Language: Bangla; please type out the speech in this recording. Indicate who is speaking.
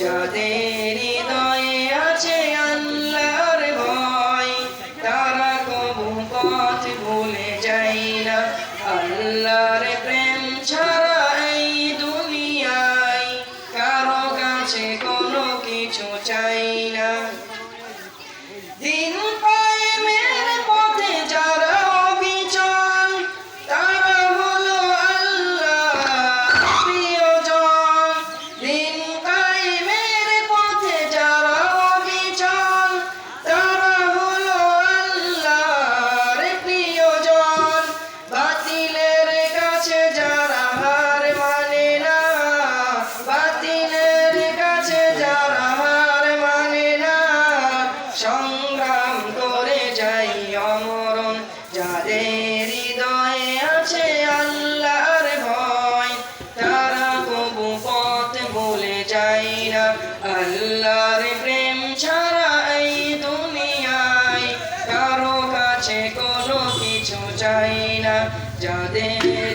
Speaker 1: যাদের হৃদয়ে আছে আল্লাহর ভয় তারা কবু পথ ভুলে যায় না। আল্লাহর প্রেম ছাড়া এই দুনিয়ায় কারো কাছে কোনো কিছু চাই না। দিন কায়েমের পথে যারা অবিচল তারা হলো আল্লাহর প্রিয়জন। দিন কায়েমের পথে যারা অবিচল তারা হলো আল্লাহর প্রিয়জন। বাতিলের কাছে যারা হার মানে না, বাতিলের কাছে যারা হার মানে না, সংগ্রাম করে যাই অমরণ। যাদের হৃদয়ে আছে আল্লাহর ভয় তারা কবু পথ ভুলে যায় না। আল্লাহর প্রেম ছাড়া এই দুনিয়ায় কারো কাছে কোনো কিছু চাই না। যাদের